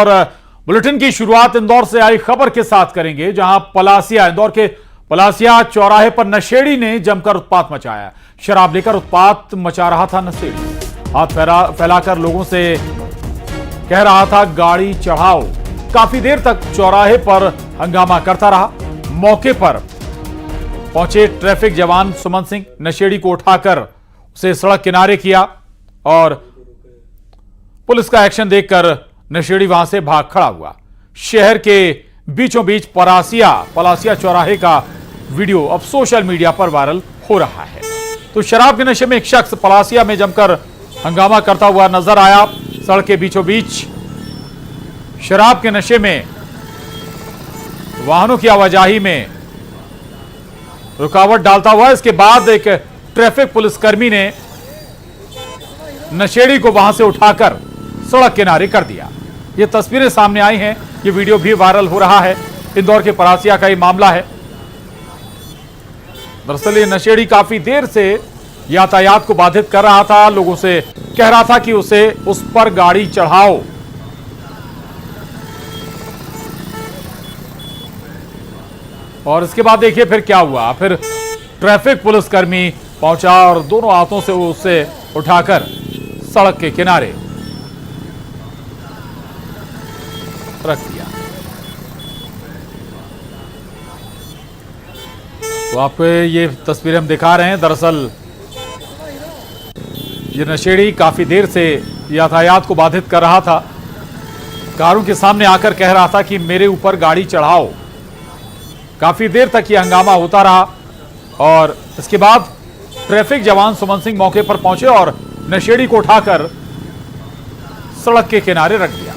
और बुलेटिन की शुरुआत इंदौर से आई खबर के साथ करेंगे, जहां इंदौर के पलासिया चौराहे पर नशेड़ी ने जमकर उत्पात मचाया। शराब लेकर उत्पात मचा रहा था नशेड़ी, हाथ फैलाकर लोगों से कह रहा था गाड़ी चढ़ाओ। काफी देर तक चौराहे पर हंगामा करता रहा। मौके पर पहुंचे ट्रैफिक जवान सुमन सिंह नशेड़ी को उठाकर उसे सड़क किनारे किया और पुलिस का एक्शन देखकर नशेड़ी वहां से भाग खड़ा हुआ। शहर के बीचों बीच पलासिया चौराहे का वीडियो अब सोशल मीडिया पर वायरल हो रहा है। तो शराब के नशे में एक शख्स पलासिया में जमकर हंगामा करता हुआ नजर आया। सड़क के बीचों बीच शराब के नशे में वाहनों की आवाजाही में रुकावट डालता हुआ इसके बाद एक ट्रैफिक पुलिसकर्मी ने नशेड़ी को वहां से उठाकर सड़क किनारे कर दिया। ये तस्वीरें सामने आई हैं, ये वीडियो भी वायरल हो रहा है। इंदौर के पलासिया का ये मामला है। दरअसल ये नशेड़ी काफी देर से यातायात को बाधित कर रहा था, लोगों से कह रहा था कि उसे उस पर गाड़ी चढ़ाओ। और इसके बाद देखिए फिर क्या हुआ। फिर ट्रैफिक पुलिसकर्मी पहुंचा और दोनों हाथों से उसे उठाकर सड़क के किनारे रख दिया। तो आपको ये तस्वीरें हम दिखा रहे हैं। दरअसल ये नशेड़ी काफी देर से यातायात को बाधित कर रहा था। कारों के सामने आकर कह रहा था कि मेरे ऊपर गाड़ी चढ़ाओ। काफी देर तक ये हंगामा होता रहा और इसके बाद ट्रैफिक जवान सुमन सिंह मौके पर पहुंचे और नशेड़ी को उठाकर सड़क के किनारे रख दिया।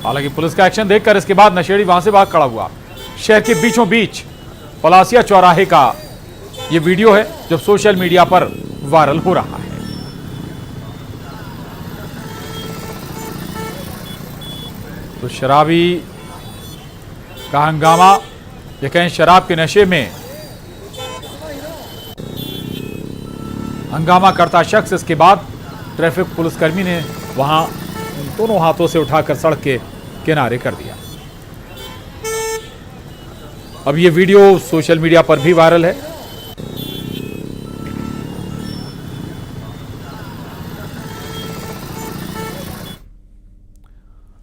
हालांकि पुलिस का एक्शन देखकर इसके बाद नशेड़ी वहां से भाग खड़ा हुआ। शहर के बीचों बीच पलासिया चौराहे का यह वीडियो है जो सोशल मीडिया पर वायरल हो रहा है। तो शराबी का हंगामा, ये कहें शराब के नशे में हंगामा करता शख्स, इसके बाद ट्रैफिक पुलिसकर्मी ने वहां दोनों हाथों से उठाकर सड़क के किनारे कर दिया। अब ये वीडियो सोशल मीडिया पर भी वायरल है।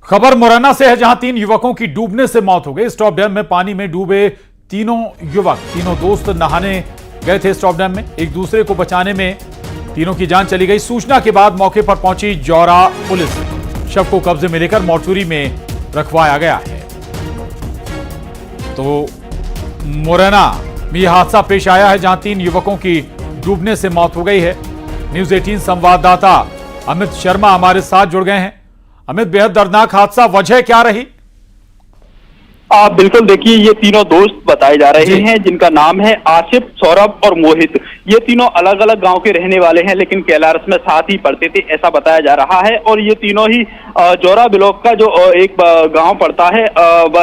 खबर मुरैना से है, जहां 3 युवकों की डूबने से मौत हो गई। स्टॉप डैम में पानी में डूबे तीनों दोस्त नहाने गए थे। स्टॉप डैम में एक दूसरे को बचाने में तीनों की जान चली गई। सूचना के बाद मौके पर पहुंची जौरा पुलिस। शव को कब्जे में लेकर मोर्चरी में रखवाया गया है। तो मुरैना में यह हादसा पेश आया है, जहां 3 युवकों की डूबने से मौत हो गई है। न्यूज़ 18 संवाददाता अमित शर्मा हमारे साथ जुड़ गए हैं। अमित, बेहद दर्दनाक हादसा, वजह क्या रही? बिल्कुल, देखिए ये तीनों दोस्त बताए जा रहे हैं, जिनका नाम है आसिफ, सौरभ और मोहित। ये तीनों अलग अलग गांव के रहने वाले हैं, लेकिन कैलारस में साथ ही पढ़ते थे, ऐसा बताया जा रहा है। और ये तीनों ही जौरा ब्लॉक का जो एक गांव पड़ता है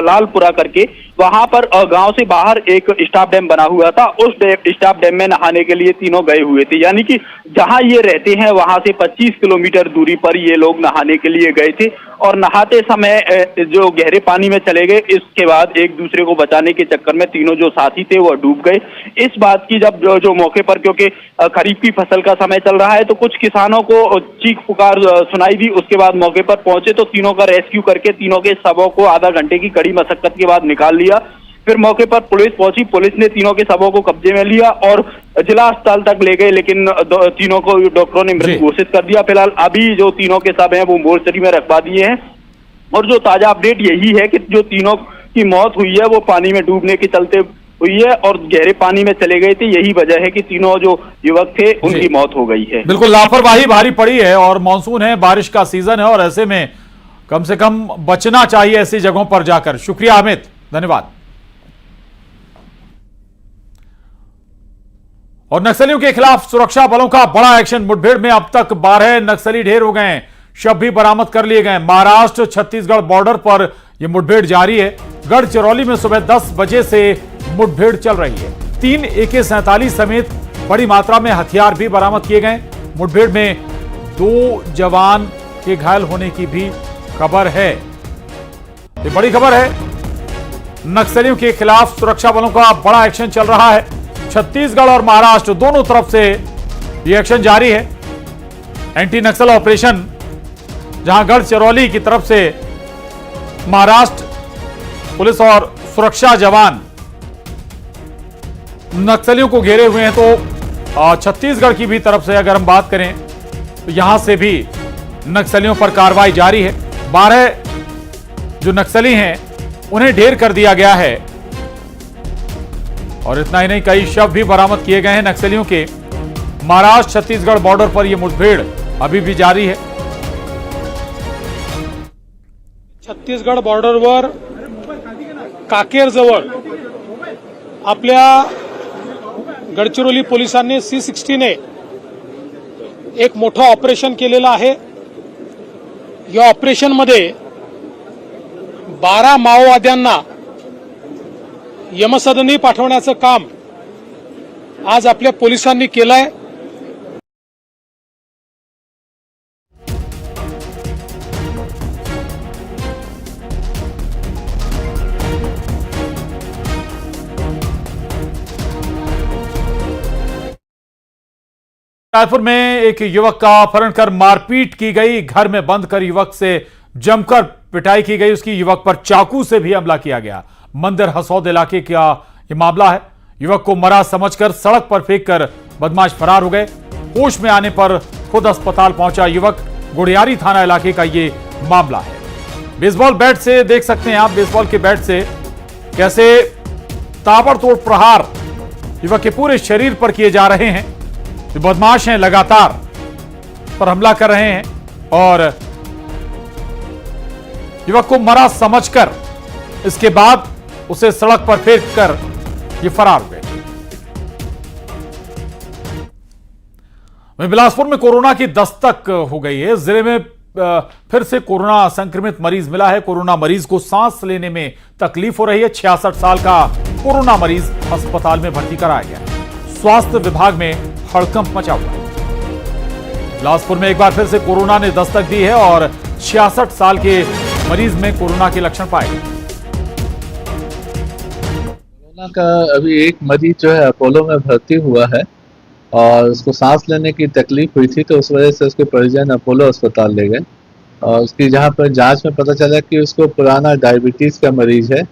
लालपुरा करके, वहां पर गांव से बाहर एक स्टॉप डैम बना हुआ था। उस स्टॉप डैम में नहाने के लिए तीनों गए हुए थे। यानी कि जहां ये रहते हैं वहां से 25 किलोमीटर दूरी पर ये लोग नहाने के लिए गए थे और नहाते समय जो गहरे पानी में चले गए। इसके बाद एक दूसरे को बचाने के चक्कर में तीनों जो साथी थे वो डूब गए। इस बात की जब जो मौके पर, क्योंकि खरीफ की फसल का समय चल रहा है, तो कुछ किसानों को चीख पुकार सुनाई दी। उसके बाद मौके पर पहुंचे तो तीनों का रेस्क्यू करके तीनों के शवों को आधा घंटे की कड़ी मशक्कत के बाद निकाल लिया। फिर मौके पर पुलिस पहुंची। पुलिस ने तीनों के शवों को कब्जे में लिया और जिला अस्पताल तक ले गए, लेकिन तीनों को डॉक्टरों ने मृत घोषित कर दिया। फिलहाल अभी जो तीनों के शव हैं वो मोर्चरी में रखवा दिए हैं। और जो ताजा अपडेट यही है कि जो तीनों की मौत हुई है वो पानी में डूबने के चलते हुई है और गहरे पानी में चले गए थे। यही वजह है कि तीनों जो युवक थे उनकी मौत हो गई है। बिल्कुल, लापरवाही भारी पड़ी है और मानसून है, बारिश का सीजन है और ऐसे में कम से कम बचना चाहिए ऐसी जगहों पर जाकर। शुक्रिया अमित, धन्यवाद। और नक्सलियों के खिलाफ सुरक्षा बलों का बड़ा एक्शन। मुठभेड़ में अब तक 12 नक्सली ढेर हो गए हैं, शव भी बरामद कर लिए गए। महाराष्ट्र छत्तीसगढ़ बॉर्डर पर यह मुठभेड़ जारी है। गढ़चिरौली में सुबह 10 बजे से मुठभेड़ चल रही है। 3 AK-47 समेत बड़ी मात्रा में हथियार भी बरामद किए गए। मुठभेड़ में 2 जवान के घायल होने की भी खबर है, ये बड़ी खबर है। नक्सलियों के खिलाफ सुरक्षा बलों का बड़ा एक्शन चल रहा है। छत्तीसगढ़ और महाराष्ट्र दोनों तरफ से ये एक्शन जारी है। एंटी नक्सल ऑपरेशन, जहां गढ़चिरौली की तरफ से महाराष्ट्र पुलिस और सुरक्षा जवान नक्सलियों को घेरे हुए हैं, तो छत्तीसगढ़ की भी तरफ से अगर हम बात करें तो यहां से भी नक्सलियों पर कार्रवाई जारी है। 12 जो नक्सली हैं उन्हें ढेर कर दिया गया है और इतना ही नहीं, कई शव भी बरामद किए गए हैं नक्सलियों के। महाराष्ट्र छत्तीसगढ़ बॉर्डर पर यह मुठभेड़ अभी भी जारी है। छत्तीसगड बॉर्डरवर काकेरजवळ आपल्या गडचिरोली पोलिसांनी C60 ने एक मोठं ऑपरेशन केलेलं आहे। या ऑपरेशनमध्ये 12 माओवाद्यांना यमसदनी पाठवण्याचं काम आज आपल्या पोलिसांनी केलंय। रायपुर में एक युवक का अपहरण कर मारपीट की गई। घर में बंद कर युवक से जमकर पिटाई की गई। उसकी युवक पर चाकू से भी हमला किया गया। मंदिर हसौद इलाके का यह मामला है। युवक को मरा समझकर सड़क पर फेंककर बदमाश फरार हो गए। होश में आने पर खुद अस्पताल पहुंचा युवक। गुड़ियारी थाना इलाके का ये मामला है। बेसबॉल बैट से देख सकते हैं आप, बेसबॉल के बैट से कैसे ताबड़तोड़ प्रहार युवक के पूरे शरीर पर किए जा रहे हैं। जो बदमाश हैं लगातार पर हमला कर रहे हैं और युवक को मरा समझकर इसके बाद उसे सड़क पर फेंक कर ये फरार हुए। बिलासपुर में कोरोना की दस्तक हो गई है। जिले में फिर से कोरोना संक्रमित मरीज मिला है। कोरोना मरीज को सांस लेने में तकलीफ हो रही है। 66 साल का कोरोना मरीज अस्पताल में भर्ती कराया गया है। स्वास्थ्य विभाग में हड़कंप मचा हुआ है। बिलासपुर में एक बार फिर से कोरोना ने दस्तक दी है और 66 साल के मरीज में कोरोना के लक्षण पाए गए। कोरोना का अभी एक मरीज जो है अपोलो में भर्ती हुआ है और उसको सांस लेने की तकलीफ हुई थी, तो उस वजह से उसके परिजन अपोलो अस्पताल ले गए और उसकी जहां पर जांच में पता चला कि उसको पुराना डायबिटीज का मरीज है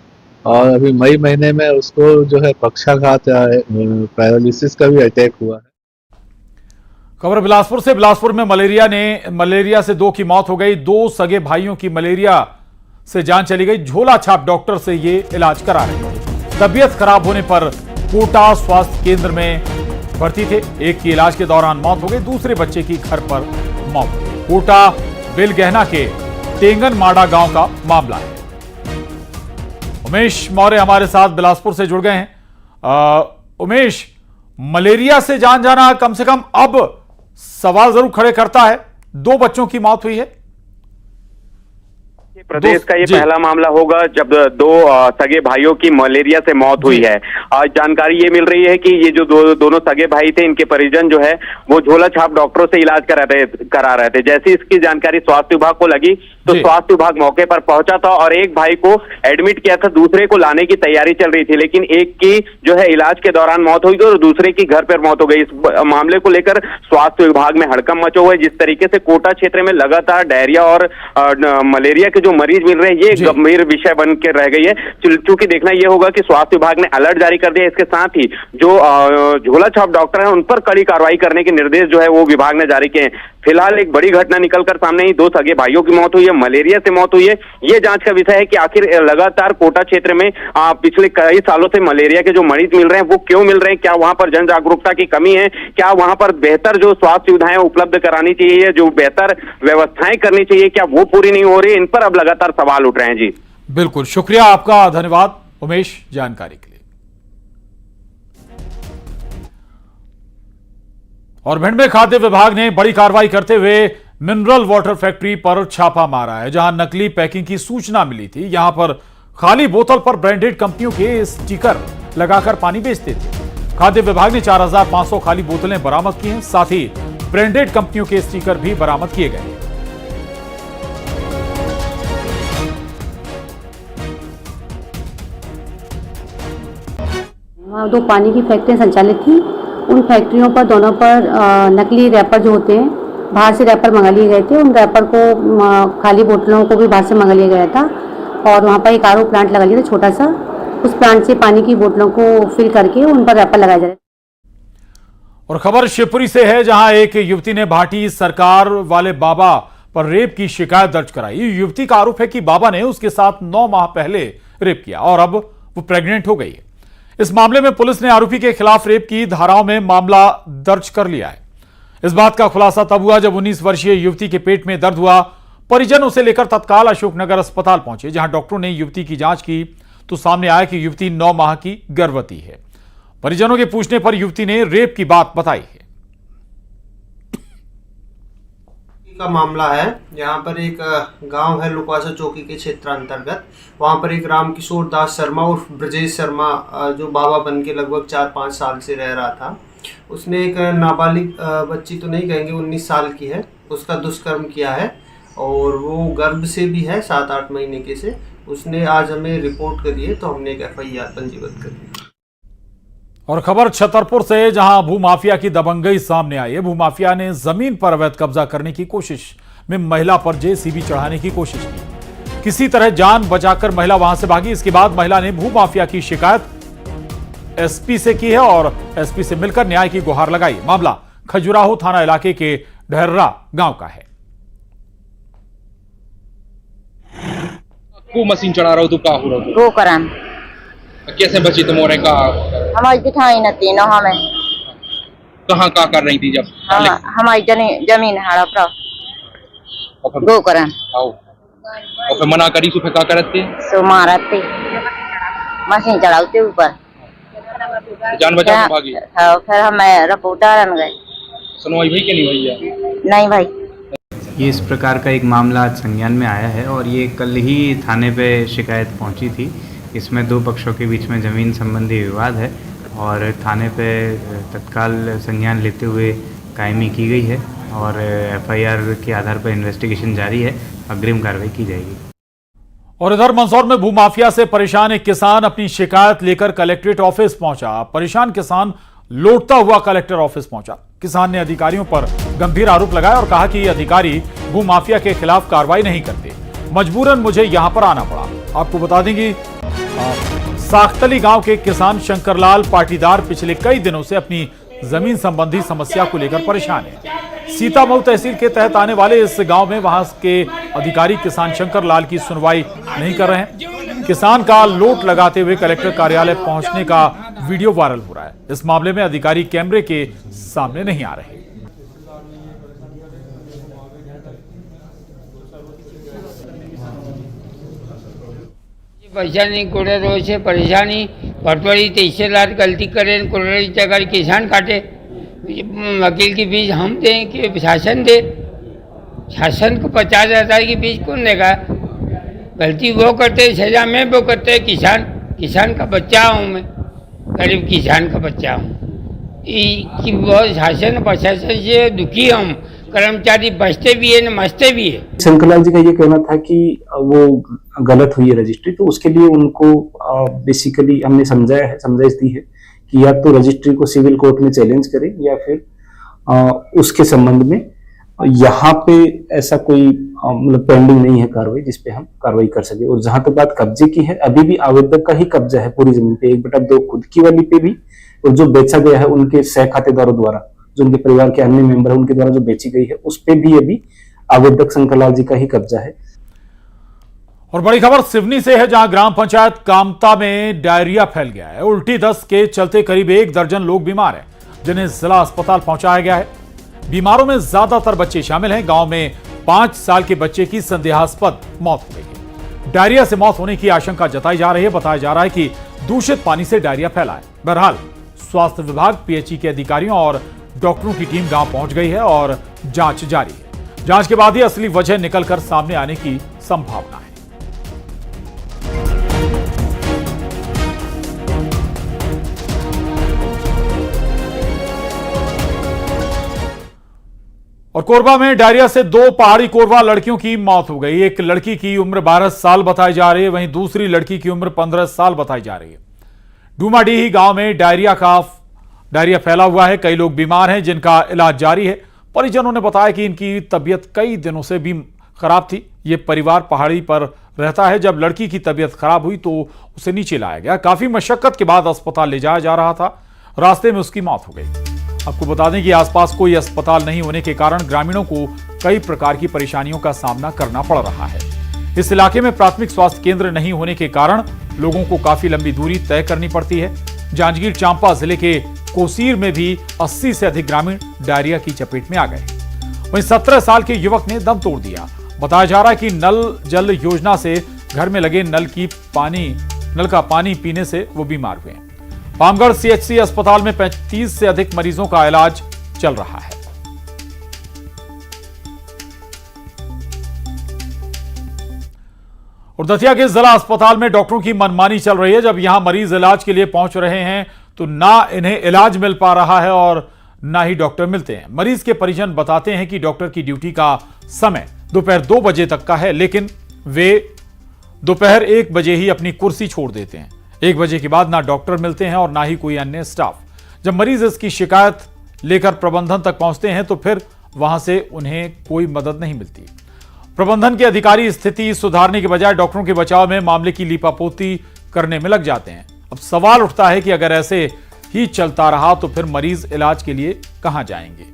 और अभी मई महीने में उसको जो है पक्षाघात पैरालिसिस का भी अटैक हुआ है। खबर बिलासपुर से। बिलासपुर में मलेरिया से 2 की मौत हो गई। 2 सगे भाइयों की मलेरिया से जान चली गई। झोला छाप डॉक्टर से ये इलाज करा रहे थे। तबीयत खराब होने पर कोटा स्वास्थ्य केंद्र में भर्ती थे। एक की इलाज के दौरान मौत हो गई, दूसरे बच्चे की घर पर मौत हो गई। कोटा बेलगहना के टेंगन माड़ा गांव का मामला है। उमेश मौर्य हमारे साथ बिलासपुर से जुड़ गए हैं। उमेश, मलेरिया से जान जाना कम से कम अब सवाल जरूर खड़े करता है। 2 बच्चों की मौत हुई है। प्रदेश का ये पहला मामला होगा जब 2 सगे भाइयों की मलेरिया से मौत हुई है। आज जानकारी ये मिल रही है कि ये जो दोनों सगे भाई थे, इनके परिजन जो है वो झोला छाप डॉक्टरों से इलाज करा रहे थे। जैसे इसकी जानकारी स्वास्थ्य विभाग को लगी तो स्वास्थ्य विभाग मौके पर पहुंचा था और एक भाई को एडमिट किया था, दूसरे को लाने की तैयारी चल रही थी, लेकिन एक की जो है इलाज के दौरान मौत हुई और दूसरे की घर पर मौत हो गई। इस मामले को लेकर स्वास्थ्य विभाग में हड़कंप मचा हुआ है। जिस तरीके से कोटा क्षेत्र में लगातार डायरिया और मलेरिया के जो मरीज मिल रहे हैं, ये गंभीर विषय बन के रह गई है। चूंकि देखना यह होगा कि स्वास्थ्य विभाग ने अलर्ट जारी कर दिया। इसके साथ ही जो झोला छाप डॉक्टर हैं उन पर कड़ी कार्रवाई करने के निर्देश जो है वो विभाग ने जारी किए हैं। फिलहाल एक बड़ी घटना निकलकर सामने ही 2 सगे भाइयों की मौत हुई है, मलेरिया से मौत हुई है। ये जांच का विषय है कि आखिर लगातार कोटा क्षेत्र में पिछले कई सालों से मलेरिया के जो मरीज मिल रहे हैं वो क्यों मिल रहे हैं। क्या वहां पर जन जागरूकता की कमी है? क्या वहां पर बेहतर जो स्वास्थ्य सुविधाएं उपलब्ध करानी चाहिए, जो बेहतर व्यवस्थाएं करनी चाहिए, क्या वो पूरी नहीं हो रही? इन पर अब लगातार सवाल उठ रहे हैं। जी बिल्कुल, शुक्रिया आपका, धन्यवाद उमेश जानकारी के लिए। और भिंड में खाद्य विभाग ने बड़ी कार्रवाई करते हुए मिनरल वाटर फैक्ट्री पर छापा मारा है, जहां नकली पैकिंग की सूचना मिली थी। यहां पर खाली बोतल पर ब्रांडेड कंपनियों के स्टिकर लगाकर पानी बेचते थे। खाद्य विभाग ने 4500 खाली बोतलें बरामद की हैं। साथ ही ब्रांडेड कंपनियों के स्टिकर भी बरामद किए गए। 2 पानी की फैक्ट्रियाँ संचालित थी। उन फैक्ट्रियों पर दोनों पर नकली रैपर जो होते हैं, बाहर से रैपर मंगा लिए गए थे। उन रैपर को खाली बोतलों को भी बाहर से मंगा लिया गया था और वहाँ पर एक आरओ प्लांट लगा लिया था छोटा सा। उस प्लांट से पानी की बोतलों को फिल करके उन पर रैपर लगाया जा रहा है। और खबर शिवपुरी से है, जहां एक युवती ने भाटी सरकार वाले बाबा पर रेप की शिकायत दर्ज कराई। युवती का आरोप है कि बाबा ने उसके साथ 9 माह पहले रेप किया और अब वो प्रेग्नेंट हो गई है। इस मामले में पुलिस ने आरोपी के खिलाफ रेप की धाराओं में मामला दर्ज कर लिया है। इस बात का खुलासा तब हुआ जब 19 वर्षीय युवती के पेट में दर्द हुआ। परिजन उसे लेकर तत्काल अशोकनगर अस्पताल पहुंचे, जहां डॉक्टरों ने युवती की जांच की तो सामने आया कि युवती 9 माह की गर्भवती है। परिजनों के पूछने पर युवती ने रेप की बात बताई है। का मामला है, यहाँ पर एक गांव है लुकवासा चौकी के क्षेत्र अंतर्गत। वहाँ पर एक रामकिशोर दास शर्मा और ब्रजेश शर्मा जो बाबा बन के लगभग 4-5 साल से रह रहा था, उसने एक नाबालिग बच्ची तो नहीं कहेंगे, 19 साल की है, उसका दुष्कर्म किया है और वो गर्भ से भी है 7-8 महीने के से। उसने आज हमें रिपोर्ट करी है तो हमने एक FIR पंजीबद्ध करी। और खबर छतरपुर से, जहां भूमाफिया की दबंगई सामने आई है। भूमाफिया ने जमीन पर अवैध कब्जा करने की कोशिश में महिला पर JCB चढ़ाने की कोशिश की। किसी तरह जान बचाकर महिला वहां से भागी। इसके बाद महिला ने भूमाफिया की शिकायत SP से की है और SP से मिलकर न्याय की गुहार लगाई। मामला खजुराहो थाना इलाके के ढहर्रा गांव का है। को मशीन चढ़ा रहा हो तो का हो रहा वो करान कैसे बची तुम्हारे का हमारी दिखाई न तीनों हमें कहाँ का कर रही थी जब हमारी जमीन हड़प गो करान आओ और फिर मना करी तो फिर क्या करते सो मारते मशीन चढ़ाते ऊपर जान बचा के भागी। फिर हम रिपोर्टर गए। सुनवाई भाई के नहीं भैया नहीं भाई। ये इस प्रकार का एक मामला आज संज्ञान में आया है और ये कल ही थाने पे शिकायत पहुंची थी। इसमें 2 पक्षों के बीच में ज़मीन संबंधी विवाद है और थाने पे तत्काल संज्ञान लेते हुए कायमी की गई है और FIR के आधार पर इन्वेस्टिगेशन जारी है। अग्रिम कार्रवाई की जाएगी। और इधर मंदसौर में भूमाफिया से परेशान एक किसान अपनी शिकायत लेकर कलेक्ट्रेट ऑफिस पहुंचा। परेशान किसान लौटता हुआ कलेक्टर ऑफिस पहुंचा। किसान ने अधिकारियों पर गंभीर आरोप लगाया और कहा कि ये अधिकारी भूमाफिया के खिलाफ कार्रवाई नहीं करते, मजबूरन मुझे यहां पर आना पड़ा। आपको बता देंगे, साख्तली गांव के किसान शंकरलाल पाटीदार पिछले कई दिनों से अपनी जमीन संबंधी समस्या को लेकर परेशान है। सीतामऊ तहसील के तहत आने वाले इस गांव में वहां के अधिकारी किसान शंकरलाल की सुनवाई नहीं कर रहे हैं। किसान का लोट लगाते हुए कलेक्टर कार्यालय पहुंचने का वीडियो वायरल हो रहा है। इस मामले में अधिकारी कैमरे के सामने नहीं आ रहे। परेशानी कोड़े रोज से परेशानी पटवारी 23 गलती करें कोड़े जगह किसान काटे, वकील की फीस हम दें कि शासन दे? शासन को 50,000 की फीस कौन देगा? गलती वो करते, सजा में वो करते। किसान का बच्चा हूँ मैं, गरीब किसान का बच्चा हूँ कि बहुत शासन प्रशासन से दुखी हम। कर्मचारी बचते भी है न मचते भी है। शंकरलाल जी का ये कहना था कि वो गलत हुई है रजिस्ट्री, तो उसके लिए उनको बेसिकली हमने समझाइश दी है कि या तो रजिस्ट्री को सिविल कोर्ट में चैलेंज करें या फिर उसके संबंध में यहाँ पे ऐसा कोई मतलब पेंडिंग नहीं है कार्रवाई जिसपे हम कार्रवाई कर सके। और जहां तक बात कब्जे की है, अभी भी आवेदक का ही कब्जा है पूरी जमीन पे, 1/2 खुद की वाली पे भी, और जो बेचा गया है उनके सह खातेदारों द्वारा, जो उनके परिवार के अन्य मेंबर है उनके द्वारा जो बेची गई है, उस पे भी अभी आवेदक शंकरलाल जी का ही कब्जा है। और बड़ी खबर सिवनी से है, जहां ग्राम पंचायत कामता में डायरिया फैल गया है। उल्टी दस्त के चलते करीब 1 दर्जन लोग बीमार हैं, जिन्हें जिला अस्पताल पहुंचाया गया है। बीमारों में ज्यादातर बच्चे शामिल हैं। गांव में 5 साल के बच्चे की संदेहास्पद मौत हो गई है। डायरिया से मौत होने की आशंका जताई जा रही है। बताया जा रहा है कि दूषित पानी से डायरिया फैला है। बहरहाल स्वास्थ्य विभाग, PHE के अधिकारियों और डॉक्टरों की टीम गांव पहुंच गई है और जांच जारी है। जांच के बाद ही असली वजह निकलकर सामने आने की संभावना है। और कोरबा में डायरिया से 2 पहाड़ी कोरबा लड़कियों की मौत हो गई। एक लड़की की उम्र 12 साल बताई जा रही है, वहीं दूसरी लड़की की उम्र 15 साल बताई जा रही है। डूमाडीही गांव में डायरिया फैला हुआ है। कई लोग बीमार हैं जिनका इलाज जारी है। परिजनों ने बताया कि इनकी तबीयत कई दिनों से भी खराब थी। ये परिवार पहाड़ी पर रहता है। जब लड़की की तबीयत खराब हुई तो उसे नीचे लाया गया। काफी मशक्कत के बाद अस्पताल ले जाया जा रहा था। रास्ते में उसकी मौत हो गई। आपको बता दें कि आसपास कोई अस्पताल नहीं होने के कारण ग्रामीणों को कई प्रकार की परेशानियों का सामना करना पड़ रहा है। इस इलाके में प्राथमिक स्वास्थ्य केंद्र नहीं होने के कारण लोगों को काफी लंबी दूरी तय करनी पड़ती है। जांजगीर चांपा जिले के कोसीर में भी 80 से अधिक ग्रामीण डायरिया की चपेट में आ गए। वहीं 17 साल के युवक ने दम तोड़ दिया। बताया जा रहा है कि नल जल योजना से घर में लगे नल का पानी पीने से वो बीमार हुए। पामगढ़ सीएचसी अस्पताल में 35 से अधिक मरीजों का इलाज चल रहा है। और दतिया के जिला अस्पताल में डॉक्टरों की मनमानी चल रही है। जब यहां मरीज इलाज के लिए पहुंच रहे हैं तो ना इन्हें इलाज मिल पा रहा है और ना ही डॉक्टर मिलते हैं। मरीज के परिजन बताते हैं कि डॉक्टर की ड्यूटी का समय दोपहर 2 बजे तक का है, लेकिन वे दोपहर 1 बजे ही अपनी कुर्सी छोड़ देते हैं। 1 बजे के बाद ना डॉक्टर मिलते हैं और ना ही कोई अन्य स्टाफ। जब मरीज इसकी शिकायत लेकर प्रबंधन तक पहुंचते हैं तो फिर वहां से उन्हें कोई मदद नहीं मिलती। प्रबंधन के अधिकारी स्थिति सुधारने के बजाय डॉक्टरों के बचाव में मामले की लीपापोती करने में लग जाते हैं। अब सवाल उठता है कि अगर ऐसे ही चलता रहा तो फिर मरीज इलाज के लिए कहां जाएंगे।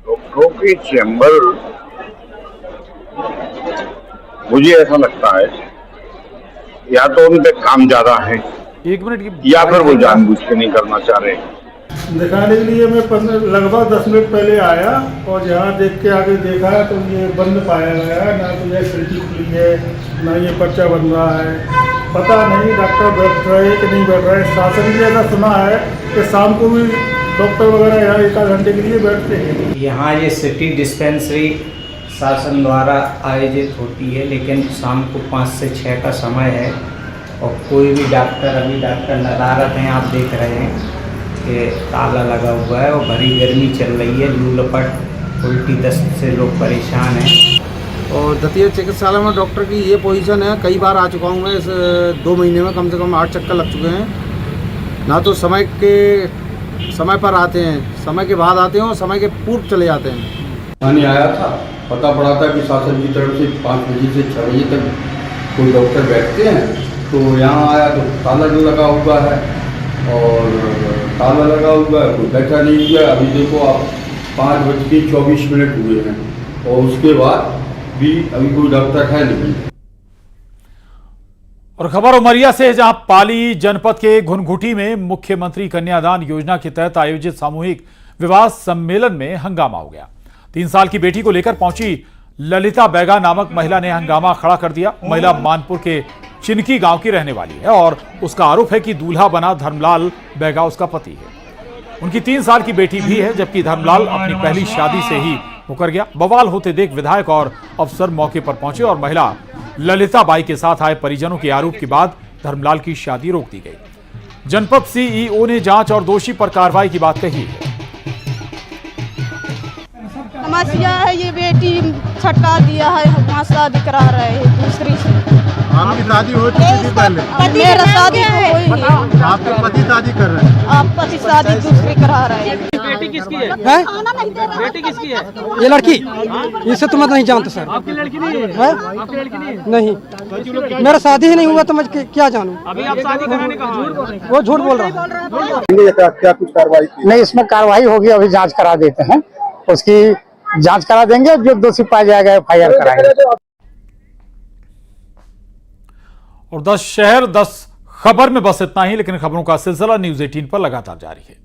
डॉक्टरों के चैम्बर, मुझे ऐसा लगता है या तो उन पे काम ज्यादा है, 1 मिनट की, या फिर वो जानबूझ के नहीं करना चाह रहे। दिखाने के लिए मैं लगभग 10 मिनट पहले आया और यहाँ देख के आगे देखा तो ये बंद पाया गया है। ना तो ये खिड़की खुली है, ना ये पर्चा बन रहा है। पता नहीं डॉक्टर बैठ रहे कि नहीं बैठ रहे। शासन ने ऐसा सुना है कि शाम को भी डॉक्टर वगैरह यहाँ 1 घंटे के लिए बैठते हैं। यहाँ ये सिटी डिस्पेंसरी शासन द्वारा आयोजित होती है, लेकिन शाम को 5 से 6 का समय है और कोई भी डॉक्टर, अभी डॉक्टर नदारत हैं, आप देख रहे हैं कि ताला लगा हुआ है और भरी गर्मी चल रही है। लू लपट, उल्टी दस्त से लोग परेशान हैं। और दतिया चिकित्सालय में डॉक्टर की ये पोजीशन है। कई बार आ चुका हूँ मैं, इस 2 महीने में कम से कम 8 चक्कर लग चुके हैं। ना तो समय पर आते हैं, समय के बाद आते हैं और समय के पूर्व चले जाते हैं। पानी आया था, पता पड़ा था कि शासन की तरफ से 5 बजे से 6 बजे तक कोई डॉक्टर बैठते हैं। तो यहाँ आया तो ताला जो लगा हुआ है और ताला लगा हुआ है, कोई बैठा नहीं हुआ। अभी देखो आप 5:24 हुए हैं और उसके बाद भी अभी कोई डॉक्टर है नहीं। और खबर उमरिया से, जहां पाली जनपद के घुनघुटी में मुख्यमंत्री कन्यादान योजना के तहत आयोजित सामूहिक विवाह सम्मेलन में हंगामा हो गया। 3 साल की बेटी को लेकर पहुंची ललिता बैगा नामक महिला ने हंगामा खड़ा कर दिया। महिला मानपुर के चिनकी गांव की रहने वाली है और उसका आरोप है कि दूल्हा बना धर्मलाल बैगा उसका पति है। उनकी 3 साल की बेटी भी है, जबकि धर्मलाल अपनी पहली शादी से ही मुकर गया। बवाल होते देख विधायक और अफसर मौके पर पहुंचे और महिला ललिता बाई के साथ आए परिजनों के आरोप के बाद धर्मलाल की शादी रोक दी गई। जनपद सीईओ ने जांच और दोषी पर कार्रवाई की बात कही है। समस्या है, ये बेटी छटका दिया है, वहाँ शादी करा रहे हैं दूसरी से। आपकी शादी हो चुकी थी पहले? मेरा शादी हुई है। आपके पति शादी कर रहे हैं? आप पति शादी दूसरी करा रहे हैं। बेटी किसकी है? बेटी किसकी है? ये लड़की, इससे तो मैं नहीं जानता सर। आपकी लड़की नहीं है? आपकी लड़की नहीं है? नहीं, मेरा शादी ही नहीं हुआ तो मैं क्या जानूं। अभी आप शादी कराने का झूठ बोल रहे हैं? वो झूठ बोल रहा है। क्या कुछ कार्रवाई नहीं, इसमें कार्रवाई होगी। अभी जांच करा देते हैं, उसकी जांच करा देंगे। जो दोषी पाया जाएगा FIR कराएंगे। और 10 शहर 10 खबर में बस इतना ही, लेकिन खबरों का सिलसिला न्यूज़ 18 पर लगातार जारी है।